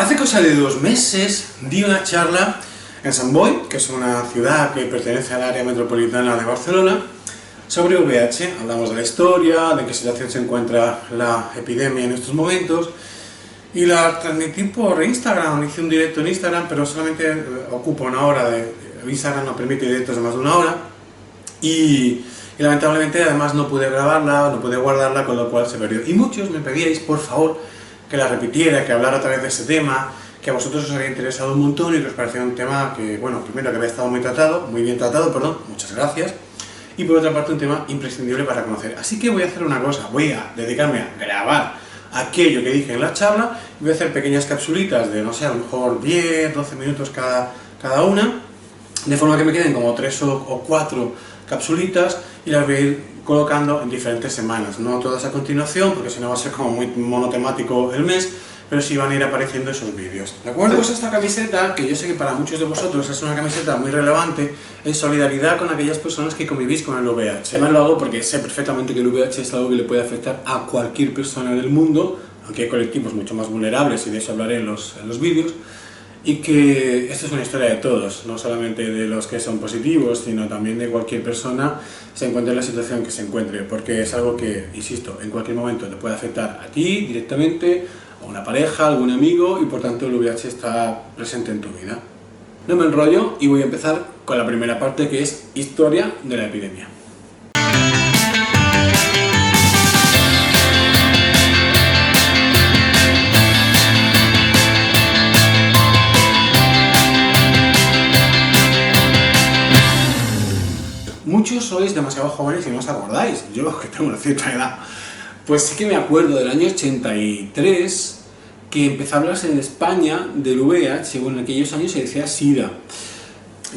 Hace cosa de 2 meses di una charla en Sant Boi, que es una ciudad que pertenece al área metropolitana de Barcelona, sobre VIH. Hablamos de la historia, de en qué situación se encuentra la epidemia en estos momentos, y la transmití por Instagram. Hice un directo en Instagram, pero solamente ocupa una hora. Instagram no permite directos de más de una hora, y lamentablemente además no pude grabarla, no pude guardarla, con lo cual se perdió. Y muchos me pedíais, por favor, que la repitiera, que hablara otra vez de ese tema, que a vosotros os había interesado un montón y que os parecía un tema que, bueno, primero que había estado muy bien tratado, perdón, muchas gracias, y por otra parte un tema imprescindible para conocer. Así que voy a hacer una cosa, voy a dedicarme a grabar aquello que dije en la charla, y voy a hacer pequeñas capsulitas de, no sé, a lo mejor 10, 12 minutos cada una, de forma que me queden como 3 o 4 capsulitas, y las voy a ir colocando en diferentes semanas, no todas a continuación, porque si no va a ser como muy monotemático el mes, pero sí van a ir apareciendo esos vídeos, ¿de acuerdo? Pues esta camiseta, que yo sé que para muchos de vosotros es una camiseta muy relevante, en solidaridad con aquellas personas que convivís con el VIH. Además lo hago porque sé perfectamente que el VIH es algo que le puede afectar a cualquier persona del mundo, aunque hay colectivos mucho más vulnerables, y de eso hablaré en los vídeos, y que esto es una historia de todos, no solamente de los que son positivos, sino también de cualquier persona se encuentre en la situación que se encuentre, porque es algo que, insisto, en cualquier momento te puede afectar a ti directamente, a una pareja, a algún amigo, y por tanto el VIH está presente en tu vida. No me enrollo y voy a empezar con la primera parte, que es historia de la epidemia. Muchos sois demasiado jóvenes y no os acordáis, yo que tengo una cierta edad. Pues sí que me acuerdo del año 83, que empezó a hablarse en España del VIH, bueno, en aquellos años se decía SIDA.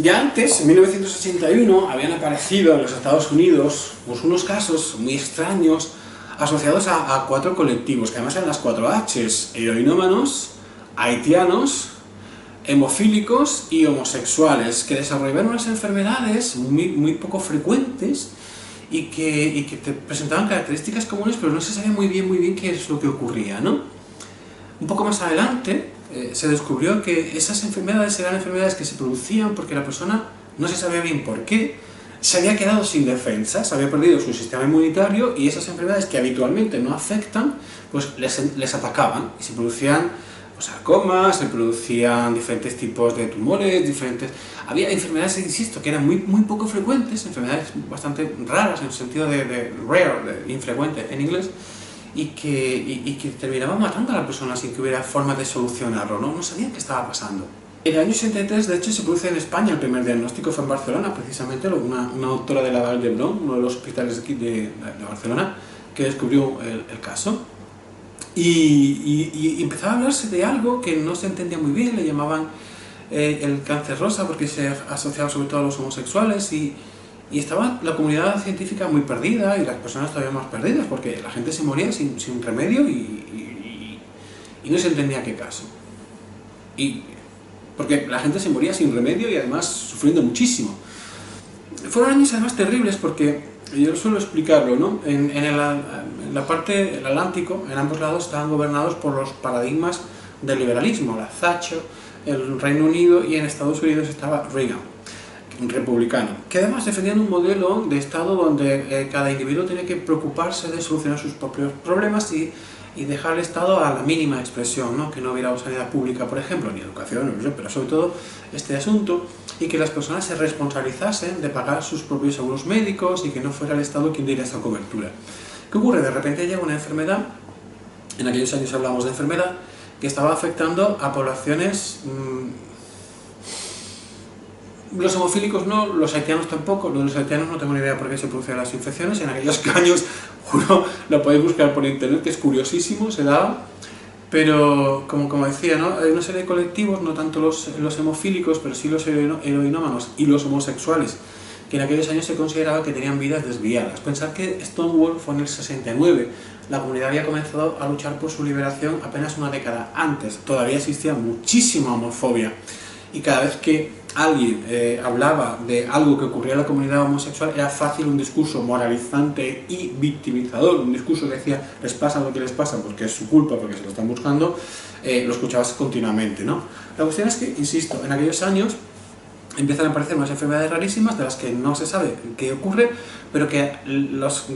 Ya antes, en 1981, habían aparecido en los Estados Unidos pues, unos casos muy extraños asociados a 4 colectivos, que además eran las 4 H's: heroinómanos, haitianos, hemofílicos y homosexuales, que desarrollaban unas enfermedades muy poco frecuentes y que te presentaban características comunes, pero no se sabía muy bien qué es lo que ocurría, ¿no? Un poco más adelante se descubrió que esas enfermedades eran enfermedades que se producían porque la persona, no se sabía bien por qué, se había quedado sin defensas, había perdido su sistema inmunitario, y esas enfermedades que habitualmente no afectan, pues les atacaban y se producían sarcomas, se producían diferentes tipos de tumores, había enfermedades, insisto, que eran muy poco frecuentes, enfermedades bastante raras en el sentido de rare, de infrecuente en inglés, y que terminaban matando a la persona sin que hubiera forma de solucionarlo, no sabían qué estaba pasando. En el año 83, de hecho, se produce en España el primer diagnóstico, fue en Barcelona, precisamente, una doctora de la Vall d'Hebron, uno de los hospitales de Barcelona, que descubrió el caso. Y empezaba a hablarse de algo que no se entendía muy bien, le llamaban el cáncer rosa, porque se asociaba sobre todo a los homosexuales, y estaba la comunidad científica muy perdida, y las personas todavía más perdidas, porque la gente se moría sin remedio y no se entendía qué caso. Porque la gente se moría sin remedio y además sufriendo muchísimo. Fueron años además terribles, porque yo suelo explicarlo, ¿no? En la parte del Atlántico, en ambos lados, estaban gobernados por los paradigmas del liberalismo, la Thatcher, el Reino Unido, y en Estados Unidos estaba Reagan, un republicano, que además defendían un modelo de Estado donde cada individuo tenía que preocuparse de solucionar sus propios problemas y dejar al Estado a la mínima expresión, ¿no? Que no hubiera sanidad pública, por ejemplo, ni educación, pero sobre todo este asunto, y que las personas se responsabilizasen de pagar sus propios seguros médicos y que no fuera el Estado quien diera esa cobertura. ¿Qué ocurre? De repente llega una enfermedad, en aquellos años hablamos de enfermedad, que estaba afectando a poblaciones. Los hemofílicos no, los haitianos tampoco. Los haitianos no tengo ni idea por qué se producen las infecciones. En aquellos años, juro, lo podéis buscar por internet, que es curiosísimo, se daba. Pero, como decía, ¿no? Hay una serie de colectivos, no tanto los hemofílicos, pero sí los heroinómanos y los homosexuales, que en aquellos años se consideraba que tenían vidas desviadas. Pensar que Stonewall fue en el 69, la comunidad había comenzado a luchar por su liberación apenas una década antes. Todavía existía muchísima homofobia, y cada vez que alguien hablaba de algo que ocurría en la comunidad homosexual, era fácil un discurso moralizante y victimizador, un discurso que decía les pasa lo que les pasa porque es su culpa, porque se lo están buscando, lo escuchabas continuamente, ¿no? La cuestión es que, insisto, en aquellos años empiezan a aparecer unas enfermedades rarísimas de las que no se sabe qué ocurre, pero que los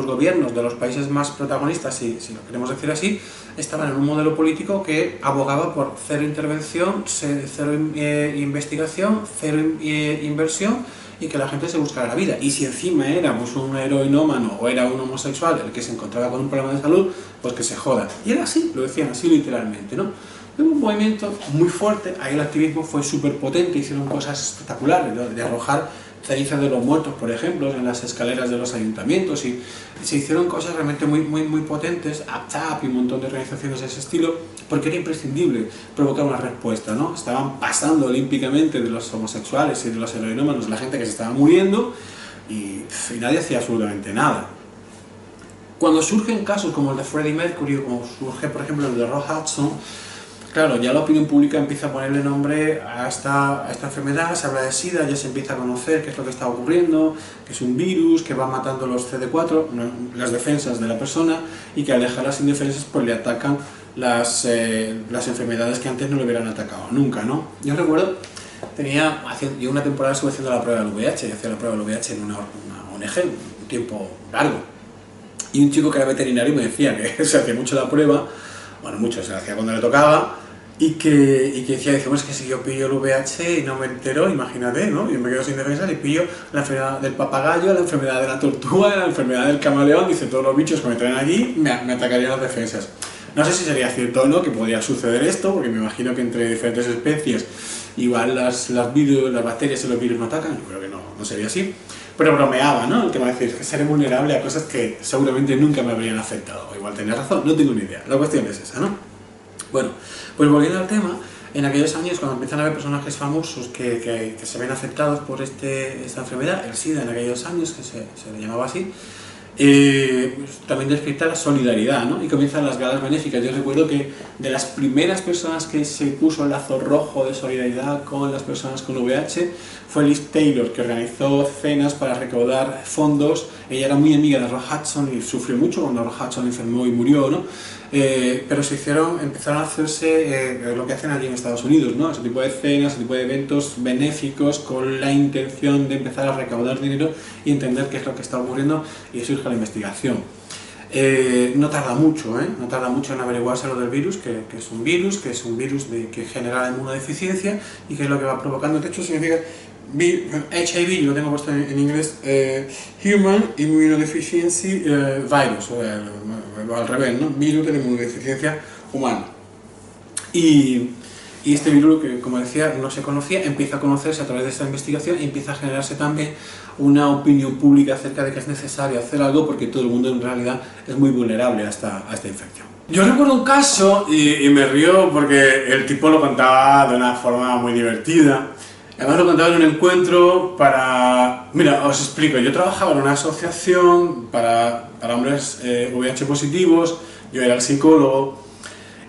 gobiernos de los países más protagonistas, si lo queremos decir así, estaban en un modelo político que abogaba por cero intervención, cero investigación, cero inversión, y que la gente se buscara la vida. Y si encima era pues, un heroinómano o era un homosexual el que se encontraba con un problema de salud, pues que se joda. Y era así, lo decían así literalmente, ¿no? Hubo un movimiento muy fuerte, ahí el activismo fue súper potente, hicieron cosas espectaculares, ¿no? De arrojar cenizas de los muertos, por ejemplo, en las escaleras de los ayuntamientos, y se hicieron cosas realmente muy potentes, APTAP y un montón de organizaciones de ese estilo, porque era imprescindible provocar una respuesta, ¿no? Estaban pasando olímpicamente de los homosexuales y de los heroinómanos, la gente que se estaba muriendo, y nadie hacía absolutamente nada. Cuando surgen casos como el de Freddie Mercury, o como surge, por ejemplo, el de Rock Hudson, claro, ya la opinión pública empieza a ponerle nombre a esta enfermedad, se habla de SIDA, ya se empieza a conocer qué es lo que está ocurriendo, que es un virus que va matando los CD4, las defensas de la persona, y que al dejar las indefensas pues le atacan las enfermedades que antes no le hubieran atacado nunca, ¿no? Yo recuerdo, yo una temporada estuve haciendo la prueba del VIH, y hacía la prueba del VIH en una ONG, un tiempo largo, y un chico que era veterinario me decía que se hacía mucho la prueba, bueno, mucho, se la hacía cuando le tocaba, y que decía, es que si yo pillo el VIH y no me entero, imagínate, ¿no? Yo me quedo sin defensas y pillo la enfermedad del papagayo, la enfermedad de la tortuga, la enfermedad del camaleón, dice, todos los bichos que me traen allí me atacarían las defensas. No sé si sería cierto o no que podría suceder esto, porque me imagino que entre diferentes especies igual las bacterias y los virus no atacan, yo creo que no sería así. Pero bromeaba, ¿no? El tema de decir que seré vulnerable a cosas que seguramente nunca me habrían afectado. O igual tenía razón, no tengo ni idea. La cuestión es esa, ¿no? Bueno, pues volviendo al tema, en aquellos años cuando empiezan a haber personajes famosos que se ven afectados por esta enfermedad, el SIDA en aquellos años, que se le llamaba así, pues, también despierta la solidaridad, ¿no? Y comienzan las galas benéficas. Yo recuerdo que de las primeras personas que se puso el lazo rojo de solidaridad con las personas con VIH fue Liz Taylor, que organizó cenas para recaudar fondos. Ella era muy amiga de Rock Hudson y sufrió mucho cuando Rock Hudson enfermó y murió, ¿no? Pero empezaron a hacerse lo que hacen allí en Estados Unidos, ¿no? Ese tipo de cenas, ese tipo de eventos benéficos con la intención de empezar a recaudar dinero y entender qué es lo que está ocurriendo, y surge la investigación. No tarda mucho, no tarda mucho en averiguarse lo del virus, que es un virus, que genera inmunodeficiencia y que es lo que va provocando. De hecho, significa HIV, yo lo tengo puesto en inglés, Human Immunodeficiency Virus, o al revés, ¿no? Virus de la inmunodeficiencia humana. Y este virus, que como decía, no se conocía, empieza a conocerse a través de esta investigación y empieza a generarse también una opinión pública acerca de que es necesario hacer algo porque todo el mundo en realidad es muy vulnerable a esta infección. Yo recuerdo un caso, y me río porque el tipo lo contaba de una forma muy divertida. Además lo contaba en un encuentro para... Mira, os explico, yo trabajaba en una asociación para hombres VIH positivos, yo era el psicólogo,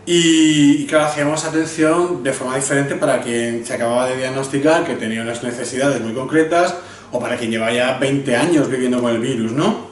y claro, hacíamos atención de forma diferente para quien se acababa de diagnosticar que tenía unas necesidades muy concretas, o para quien lleva ya 20 años viviendo con el virus, ¿no?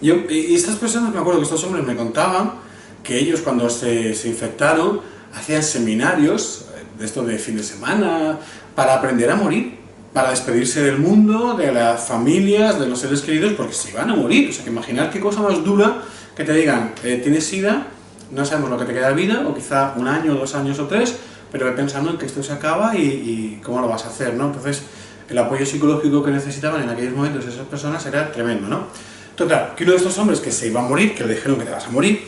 Y estas personas, me acuerdo que estos hombres me contaban que ellos cuando se infectaron hacían seminarios de estos de fin de semana para aprender a morir, para despedirse del mundo, de las familias, de los seres queridos, porque se iban a morir. O sea, que imaginar qué cosa más dura que te digan, tienes SIDA, no sabemos lo que te queda de vida, o quizá 1 año, 2 años o 3, pero ve pensando en que esto se acaba y cómo lo vas a hacer, ¿no? Entonces, el apoyo psicológico que necesitaban en aquellos momentos esas personas era tremendo, ¿no? Total, que uno de estos hombres que se iba a morir, que le dijeron que te vas a morir,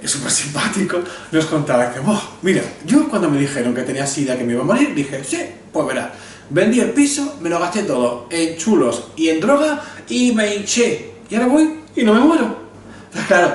es súper simpático, nos contaba que, mira, yo cuando me dijeron que tenía SIDA, que me iba a morir, dije, sí, pues verás, vendí el piso, me lo gasté todo en chulos y en droga y me hinché, y ahora voy y no me muero. Entonces, claro,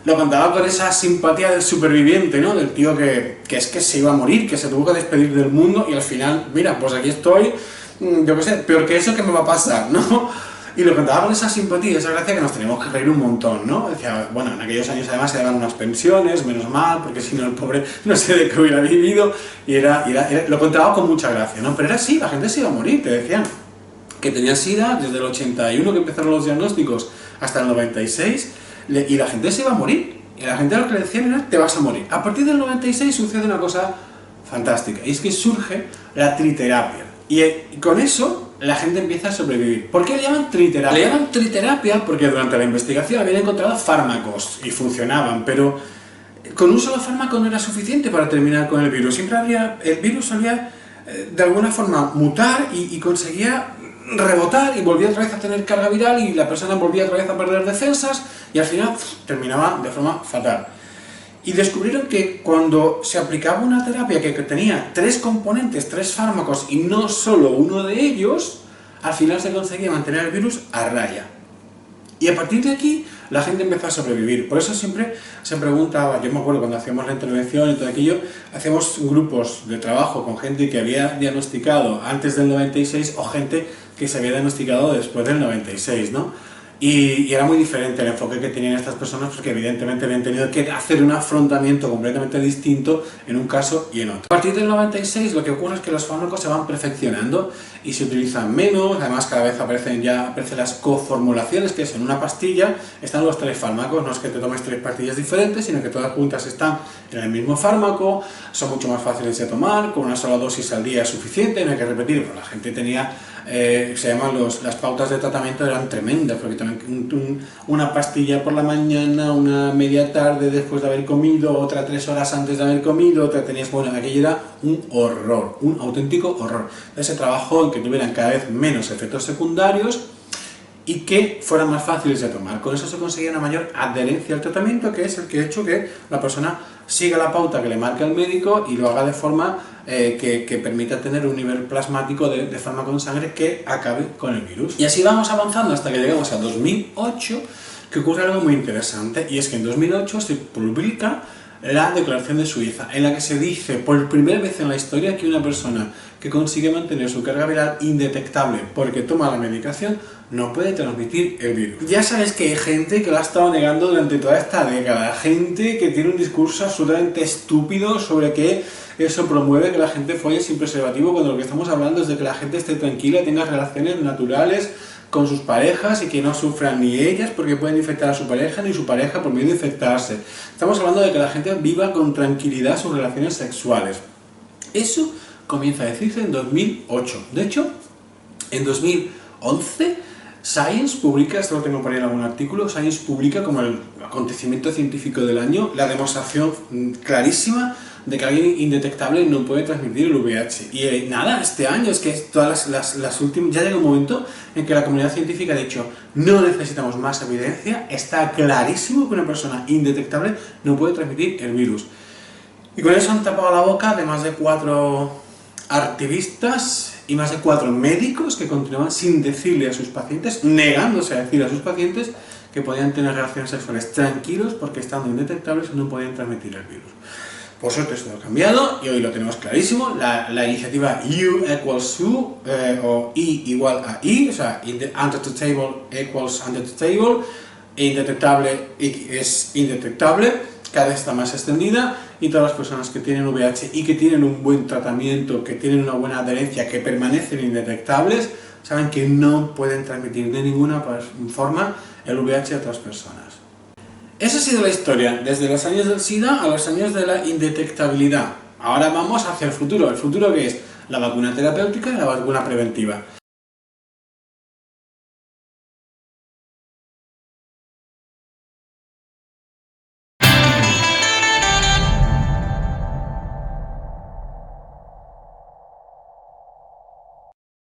lo contaba con esa simpatía del superviviente, ¿no? Del tío que es que se iba a morir, que se tuvo que despedir del mundo y al final, mira, pues aquí estoy, yo qué sé, peor que eso, ¿qué me va a pasar, no? Y lo contaba con esa simpatía, esa gracia que nos teníamos que reír un montón, ¿no? Decía, bueno, en aquellos años además se daban unas pensiones, menos mal, porque si no el pobre no sé de qué hubiera vivido, y lo contaba con mucha gracia, ¿no? Pero era así, la gente se iba a morir, te decían que tenía SIDA desde el 81 que empezaron los diagnósticos hasta el 96, y la gente se iba a morir. Y a la gente lo que le decían era, te vas a morir. A partir del 96 sucede una cosa fantástica, y es que surge la triterapia. Y con eso la gente empieza a sobrevivir. ¿Por qué le llaman triterapia? Le llaman triterapia porque durante la investigación habían encontrado fármacos y funcionaban, pero con un solo fármaco no era suficiente para terminar con el virus. El virus solía de alguna forma mutar y conseguía rebotar y volvía otra vez a tener carga viral y la persona volvía otra vez a perder defensas y al final terminaba de forma fatal. Y descubrieron que cuando se aplicaba una terapia que tenía 3 componentes, 3 fármacos y no solo uno de ellos, al final se conseguía mantener el virus a raya. Y a partir de aquí la gente empezó a sobrevivir. Por eso siempre se preguntaba, yo me acuerdo cuando hacíamos la intervención y todo aquello, hacíamos grupos de trabajo con gente que había diagnosticado antes del 96 o gente que se había diagnosticado después del 96, ¿no? Y era muy diferente el enfoque que tenían estas personas porque evidentemente habían tenido que hacer un afrontamiento completamente distinto en un caso y en otro. A partir del 96 lo que ocurre es que los fármacos se van perfeccionando y se utilizan menos, además cada vez aparecen las coformulaciones, que es en una pastilla, están los 3 fármacos, no es que te tomes 3 pastillas diferentes, sino que todas juntas están en el mismo fármaco, son mucho más fáciles de tomar, con una sola dosis al día es suficiente, no hay que repetir, pero la gente tenía, se llaman las pautas de tratamiento eran tremendas, porque también una pastilla por la mañana, una media tarde después de haber comido, otra 3 horas antes de haber comido, otra tenías, bueno, aquello era un horror, un auténtico horror. Ese trabajo en que tuvieran cada vez menos efectos secundarios y que fueran más fáciles de tomar. Con eso se conseguía una mayor adherencia al tratamiento, que es el que ha hecho que la persona siga la pauta que le marca el médico y lo haga de forma que permita tener un nivel plasmático de fármaco en sangre que acabe con el virus. Y así vamos avanzando hasta que llegamos a 2008, que ocurre algo muy interesante, y es que en 2008 se publica la Declaración de Suiza, en la que se dice por primera vez en la historia que una persona que consigue mantener su carga viral indetectable porque toma la medicación no puede transmitir el virus. Ya sabes que hay gente que lo ha estado negando durante toda esta década, gente que tiene un discurso absolutamente estúpido sobre que eso promueve que la gente folle sin preservativo, cuando lo que estamos hablando es de que la gente esté tranquila, tenga relaciones naturales con sus parejas y que no sufran ni ellas porque pueden infectar a su pareja ni su pareja por miedo de infectarse. Estamos hablando de que la gente viva con tranquilidad sus relaciones sexuales. Eso comienza a decirse en 2008. De hecho, en 2011 Science publica, esto lo tengo por ahí en algún artículo, Science publica como el acontecimiento científico del año la demostración clarísima de que alguien indetectable no puede transmitir el VIH. Y nada, este año es que todas las últimas, ya llega un momento en que la comunidad científica ha dicho no necesitamos más evidencia, está clarísimo que una persona indetectable no puede transmitir el virus. Y con eso han tapado la boca de más de 4 activistas y más de 4 médicos que continuaban sin decirle a sus pacientes, negándose a decir a sus pacientes que podían tener relaciones sexuales tranquilos porque estando indetectables no podían transmitir el virus. Por suerte esto lo ha cambiado y hoy lo tenemos clarísimo. La iniciativa U=U, o I igual a I, o sea, under the table equals under the table, indetectable es indetectable, cada vez está más extendida y todas las personas que tienen VIH y que tienen un buen tratamiento, que tienen una buena adherencia, que permanecen indetectables, saben que no pueden transmitir de ninguna forma el VIH a otras personas. Esa ha sido la historia, desde los años del SIDA a los años de la indetectabilidad. Ahora vamos hacia el futuro. ¿El futuro qué es? La vacuna terapéutica y la vacuna preventiva.